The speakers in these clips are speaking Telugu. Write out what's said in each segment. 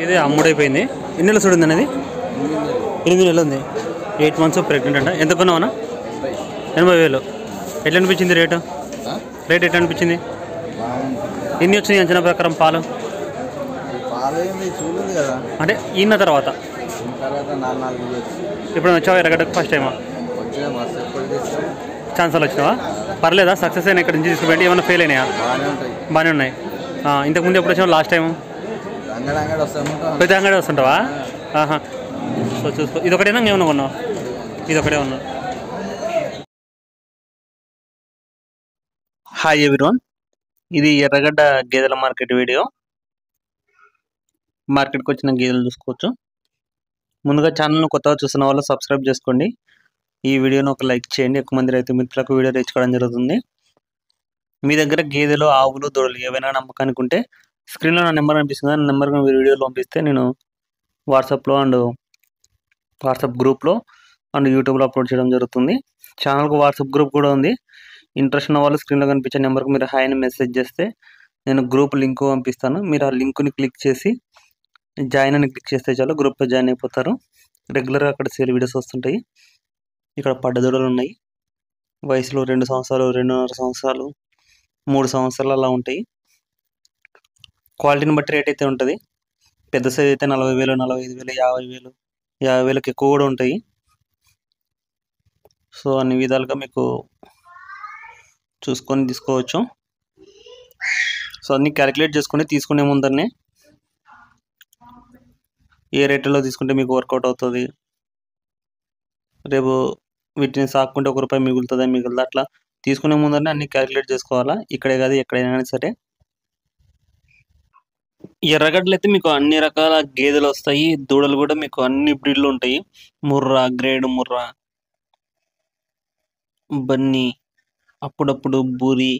ఇది అమ్ముడైపోయింది. ఎన్ని నెలలు చూడింది అనేది 8 నెలలు ఉంది. 8 months ప్రెగ్నెంట్ అంట. ఎంత కొన్నావన్నా? 80,000. ఎట్లా అనిపించింది రేట్ ఎట్లా అనిపించింది? ఎన్ని వచ్చినాయి అంచనా ప్రకారం పాలు? అంటే ఈయన తర్వాత ఇప్పుడు వచ్చావా ఎర్రగడ్డకు? ఫస్ట్ టైమా? ఛాన్సాలు వచ్చినావా? పర్లేదా? సక్సెస్ అయినా ఇక్కడ నుంచి తీసుకుపోయి ఏమైనా ఫెయిల్ అయినాయా? బాగానే ఉన్నాయి. ఇంతకుముందు ఎప్పుడు వచ్చినావు లాస్ట్ టైము? ప్రతి అంగడి వస్తుంటావా? సో చూసుకో. ఇది ఒకటేనా ఏమన్నా కొన్నావు? ఇది ఒకటే ఉన్నావు. హాయ్ ఎవ్రీవన్, ఇది ఎర్రగడ్డ గేదెల మార్కెట్ వీడియో. మార్కెట్కి వచ్చిన గేదెలు చూసుకోవచ్చు. ముందుగా ఛానల్ను కొత్తగా చూస్తున్న వాళ్ళు సబ్స్క్రైబ్ చేసుకోండి. ఈ వీడియోను ఒక లైక్ చేయండి. ఎక్కువ మంది రైతు మిత్రులకు వీడియో తెచ్చుకోవడం జరుగుతుంది. మీ దగ్గర గేదెలు, ఆవులు, దూడలు ఏవైనా నమ్మకానికి ఉంటే స్క్రీన్లో నా నెంబర్ అనిపిస్తుంది. నా నెంబర్కి మీరు వీడియోలో పంపిస్తే నేను వాట్సాప్లో అండ్ వాట్సాప్ గ్రూప్లో అండ్ యూట్యూబ్లో అప్లోడ్ చేయడం జరుగుతుంది. ఛానల్కు వాట్సాప్ గ్రూప్ కూడా ఉంది. ఇంట్రెస్ట్ ఉన్న వాళ్ళు స్క్రీన్లో కనిపించే నెంబర్కి మీరు హాయ్ అని మెసేజ్ చేస్తే నేను గ్రూప్ లింక్ పంపిస్తాను. మీరు ఆ లింక్ని క్లిక్ చేసి జాయిన్ అని క్లిక్ చేస్తే చాలు, గ్రూప్లో జాయిన్ అయిపోతారు. రెగ్యులర్గా అక్కడ సేల్ వీడియోస్ వస్తుంటాయి. ఇక్కడ పడ్డదూడలు ఉన్నాయి. వయసులో 2 సంవత్సరాలు, 2.5 సంవత్సరాలు, 3 సంవత్సరాలు అలా ఉంటాయి. క్వాలిటీని బట్టి రేట్ అయితే ఉంటుంది. పెద్ద సైజ్ అయితే 40,000, 45,000, 50,000, 50,000కి ఎక్కువ కూడా ఉంటాయి. సో అన్ని విధాలుగా మీకు చూసుకొని తీసుకోవచ్చు. సో అన్ని క్యాలిక్యులేట్ చేసుకొని తీసుకునే ముందరనే ఏ రేట్లో తీసుకుంటే మీకు వర్కౌట్ అవుతుంది, రేపు వీటిని సాక్కుంటే ₹1 మిగులుతుందా మిగులుతుందా, అట్లా తీసుకునే ముందరనే అన్ని క్యాలిక్యులేట్ చేసుకోవాలా. ఇక్కడే కాదు ఎక్కడైనా సరే. ఎర్రగడ్డలు అయితే మీకు అన్ని రకాల గేదెలు వస్తాయి. దూడలు కూడా మీకు అన్ని బ్రీడ్లు ఉంటాయి. ముర్రా, గ్రేడ్ ముర్రా, బన్నీ, అప్పుడప్పుడు బూరి,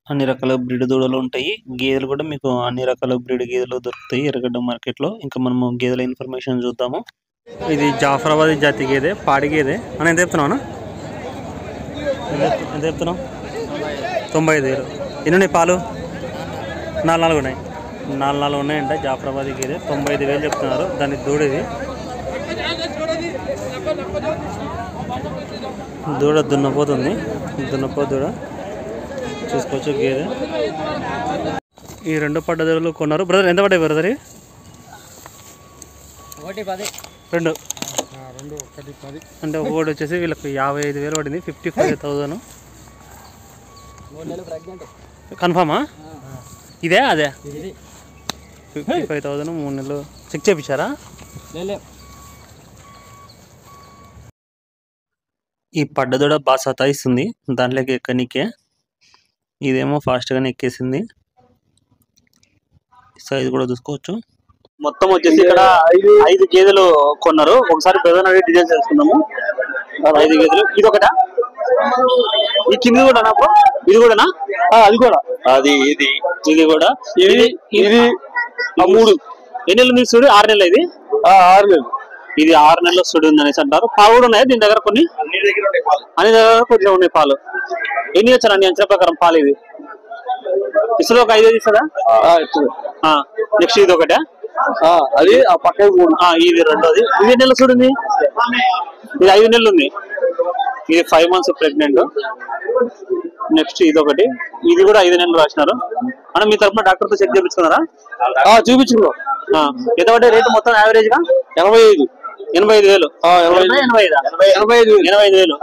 అన్ని రకాల బ్రీడ్ దూడలు ఉంటాయి. గేదెలు కూడా మీకు అన్ని రకాల బ్రీడ్ గేదెలు దొరుకుతాయి ఎర్రగడ్డ మార్కెట్లో. ఇంకా మనము గేదెల ఇన్ఫర్మేషన్ చూద్దాము. ఇది జాఫరాబాద్ జాతి గేదె, పాడి గేదె. అని ఎంత చెప్తున్నావు? ఎంత చెప్తున్నావు? 95,000. ఎన్ని ఉన్నాయి పాలు? 4 ఉన్నాయి. 4 ఉన్నాయంట. జాఫరాబాద్ గేదె 95,000 చెప్తున్నారు. దాని దూడది దూడ దున్నపోతుంది. దూడ చూసుకోవచ్చు. గేదె ఈ 2 పడ్డదూడలు కొన్నారు. బ్రదర్ ఎంత పడ్డాయి బ్రదర్? 2 అంటే ఒకటి వచ్చేసి వీళ్ళకి 55,000 పడింది. 55,000. కన్ఫామా? ఇదే అదే 55,000. 3 నెలలు చెక్ చేయించారా? ఈ పడ్డదూడ బాగా సతాయిస్తుంది దాంట్లోకి ఎక్కనికే. ఇదేమో ఫాస్ట్గానే ఎక్కేసింది. సైజు కూడా చూసుకోవచ్చు. మొత్తం వచ్చేసి ఇక్కడ 5 గేదెలు కొన్నారు. ఒకసారి ప్రధాన డీటెయిల్స్ తెలుసుకుందాము. 5 గేదెలు. ఇది ఒకటా? ఈ కింది కూడా నాకు ఇది కూడానా? అది కూడా ఇది కూడా ఇది 3. ఎన్ని నెలలు ఉంది చూడు? 6 నెలలు. ఇది 6 నెలలు. ఇది 6 నెలలు చూడు ఉంది అనేసి అంటారు. పాలు కూడా ఉన్నాయి దీని దగ్గర. కొన్ని అన్ని దగ్గర కొంచెం ఉన్నాయి పాలు. ఎన్ని వచ్చారు అన్ని అంచనా ప్రకారం పాలు? ఇది ఇసులో ఒక 5 ఇస్తుందా? నెక్స్ట్ ఇది ఒకటే. అది పక్క ఇది 2వది. ఇది ఎన్ని నెలలు చూడండి? ఇది 5 నెలలు ఉంది. ఇది 5 months ప్రెగ్నెంట్. నెక్స్ట్ ఇది ఒకటి. ఇది కూడా 5 నెలలు రాసినారు. అంటే మీ తరఫున డాక్టర్తో చెక్ చేయించుకున్నారా? చూపించుకున్నాం. ఎంత పడ్డే రేటు మొత్తం యావరేజ్ గా? 85,000. 85,000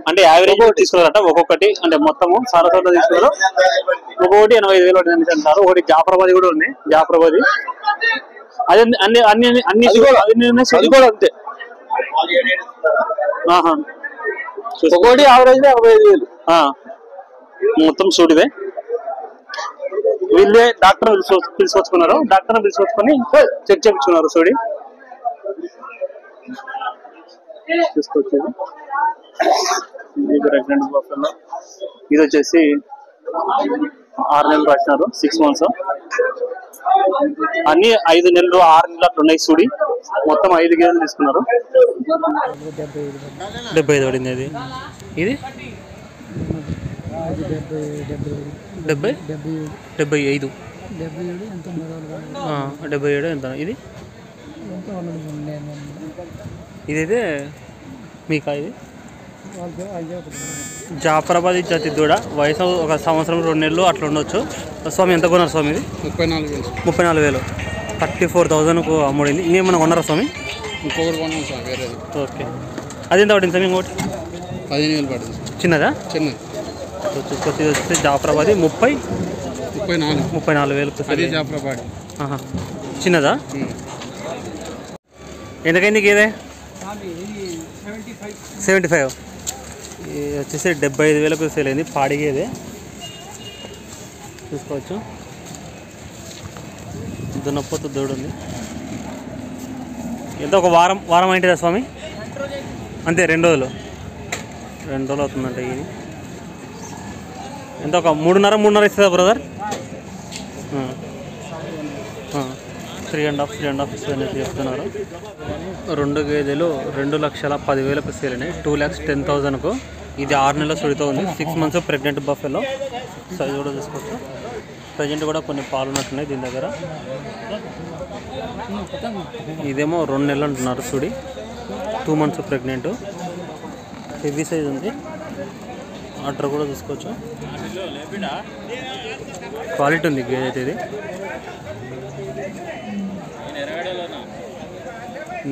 అంటే యావరేజ్ తీసుకున్నారట. ఒక్కొక్కటి అంటే మొత్తము సారసోట తీసుకున్నారు. ఒక్కొక్కటి 85,000 అంటారు. ఒకటి జాఫరాబాద్ కూడా ఉంది. జాఫరాబాద్ అదే అన్ని అన్ని అన్ని కూడా అంతే. ఒక్కొక్కటి యావరేజ్ 85,000 మొత్తం సూటివే. వీళ్ళే డాక్టర్ పిలుచుకొచ్చుకున్నారు. డాక్టర్ పిలుచుకొచ్చుకొని చెక్ చేయించుకున్నారు. సూడి తీసుకొచ్చేది. ఇది వచ్చేసి 6 నెలలు రాసినారు. 6 months. అన్ని 5 నెలలు 6 నెలలు అట్లా ఉన్నాయి. సూడి మొత్తం 5 గేదెలు తీసుకున్నారు. 75 పడింది. అది ఇది 75. 77 ఎంత ఇది? ఇదైతే మీకా? ఇది జాఫరాబాద్ జతి దూడ, వయసు 1 సంవత్సరం 2 నెలలు అట్లా ఉండొచ్చు. స్వామి ఎంత కొన్నారు స్వామి? ఇది 34,000. 34,000కు అమ్ముడింది. ఇంకేమన్నా కొన్నారా స్వామి? ఇంకొకటి కొన్నాం సార్ వేరేది. ఓకే, అది ఎంత పడింది స్వామి? ఇంకోటి 15,000 పడుతుంది. చిన్నదా? చిన్నది చూసుకోవచ్చు. ఇది వచ్చేసి జాఫరాబాద్ 34,000. జాఫరాబాద్ చిన్నదా? ఎంతకైంది గేదే? 75. ఇది వచ్చేసి 75,000కు సేల్ అయింది. పాడిగేదే చూసుకోవచ్చు. దున్నపోతు దూడు ఉంది. ఎంత ఒక వారం అయిందా స్వామి? అంతే, 2 రోజులు అవుతుందంట. ఇది ఎంత ఒక 3.5 ఇస్తుందా బ్రదర్? 3.5 ఇస్తుందని చెప్తున్నారు. 2 గేదెలు 2,10,000కు సేల్ అయినాయి. 2,10,000కు. ఇది 6 నెలల సుడితో ఉంది. 6 మంత్స్ ప్రెగ్నెంట్ బఫెలో. సైజ్ కూడా చూసుకోవచ్చు. ప్రజెంట్ కూడా కొన్ని పాలు ఉన్నట్టున్నాయి దీని దగ్గర. ఇదేమో 2 నెలలు అంటున్నారు సుడి. 2 మంత్స్ ప్రెగ్నెంట్. హెవీ సైజ్ ఉంది. ఆర్డర్ కూడా చూసుకోవచ్చు. క్వాలిటీ ఉంది గేదె అయితే. ఇది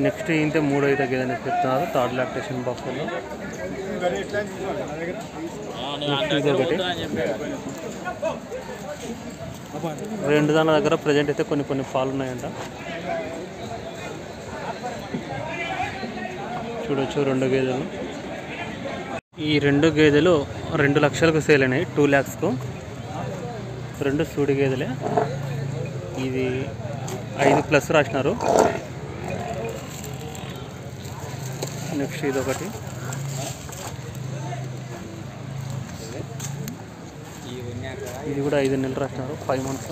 నెక్స్ట్ ఇంతే 3 అయితే గేదెని చెప్తున్నారు. Third lactation buffalo. ఇదొకటి. 2 దాని దగ్గర ప్రజెంట్ అయితే కొన్ని పాలు ఉన్నాయంట. చూడొచ్చు 2 గేదెలు. ఈ 2 గేదెలు 2 లక్షలకు సేల్ అయినాయి. 2 lakhsకు. 2 సూడి గేదెలే. ఇది 5+ రాసినారు. నెక్స్ట్ ఇదొకటి. ఇది కూడా 5 నెలలు రాసినారు. 5 months.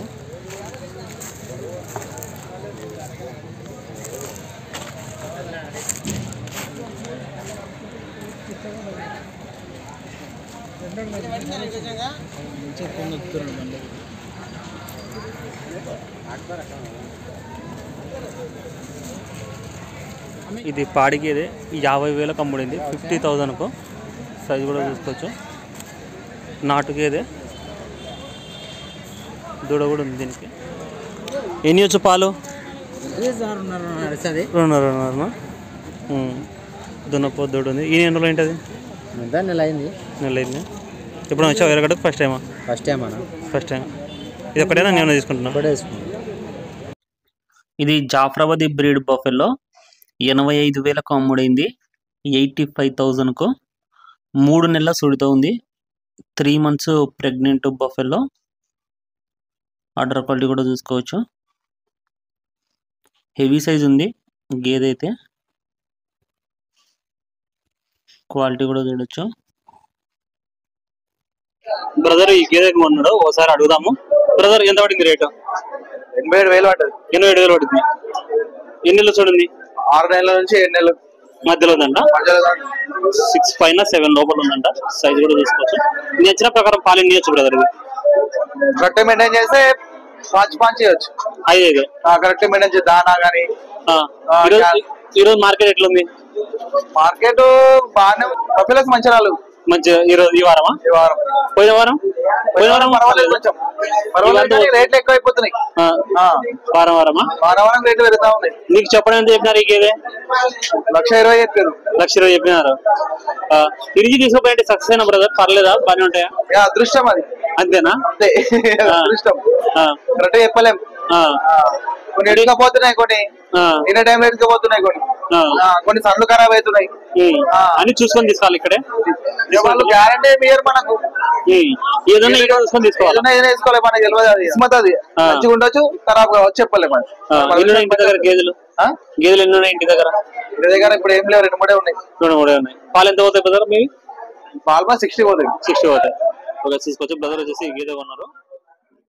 ఇది పాడిగేదే. 50,000కు అమ్ముడింది. 50,000కు. సైజ్ కూడా చూసుకోవచ్చు. నాటు గేదే. దూడ కూడా ఉంది దీనికి. ఎన్ని వచ్చు పాలు? 2.5. దున్నపో దూడ ఉంది. ఈ నెలలో ఏంటది? నెల అయింది. ఎప్పుడు వచ్చావు ఎరగడకు? ఫస్ట్ టైమా? First time. ఇది ఒకటేనా నేను తీసుకుంటున్నా? ఇది జాఫరాబాద్ బ్రీడ్ బఫెల్లో 85,000కు అమ్ముడైంది. 85,000కు. 3 నెలల సుడితో ఉంది. 3 months pregnant buffalo. Order quality కూడా చూసుకోవచ్చు. హెవీ సైజ్ ఉంది గేదె అయితే. క్వాలిటీ కూడా చూడొచ్చు. బ్రదర్ ఈ గేదె కొన్నాడు, ఒకసారి అడుగుదాము. బ్రదర్ ఎంత పడింది రేటు? 87,000 పడ్డది. 87,000 పడుతుంది. ఎన్ని నెలలు చూడండి? 6 నెలల నుంచి 7 నెలలు మధ్యలో ఉందంట. 6 పైన 7 లోపల ఉందంట. సైజ్ కూడా చూసుకోవచ్చు. నేను వచ్చిన ప్రకారం పాలు ఎన్ని వచ్చు బ్రదర్? కరెక్ట్ మెయింటైన్ చేస్తే 5 చేయొచ్చు. 5 కరెక్ట్ మెయింటైన్ చేసి దానా కానీ. ఈరోజు మార్కెట్ ఎట్లుంది? మార్కెట్ బాగానే బఫెలోస్ మంచి రాలు. మంచిగా ఈ వారమా? పోయిన వారం పర్వాలేదు. కొంచెం పర్వాలేదు. రేట్లు ఎక్కువ అయిపోతున్నాయి. వారం రేట్లు పెరుగుతా ఉన్నాయి. నీకు చెప్పడం ఎంత చెప్పినారు? ఈ గేదె 1,20,000 చెప్పారు. 1,20,000 చెప్పినారు. తిరిగి తీసుకోపోయింటే సక్సెస్ అయినా బ్రదర్? పర్లేదా? బాగానే ఉంటాయా? అదృష్టం అది. అంతేనా? అంతే, అదృష్టం. కరెక్ట్ చెప్పలేం. కొన్ని ఎడుకపోతున్నాయి, కొన్ని ఇన్న టైంలో ఎడుకపోతున్నాయి, కొన్ని సన్లు ఖరాబ్ అవుతున్నాయి. అని చూసుకొని తీసుకోవాలి. ఇక్కడే వాళ్ళు గ్యారంటీ ఇయర్ మనకు. ఏదైనా చూసుకొని తీసుకోవాలి. ఏదైనా వేసుకోవాలి. మనకి తెలియదు. అది కిస్మత్. అది మంచిగా ఉండొచ్చు, ఖరాబ్ కావచ్చు, చెప్పలేము. ఇంటి దగ్గర గేదెలు ఎన్ని ఉన్నాయి? ఇంటి దగ్గర ఇప్పుడు ఏం లేవు. 2-3 ఉన్నాయి. పాలు ఎంత పోతాయి బ్రదర్? మీ పాలు 60 పోతాయి. 60 పోతాయి. ఒక తీసుకొచ్చి బ్రదర్ వచ్చేసి గేదె కొన్నారు.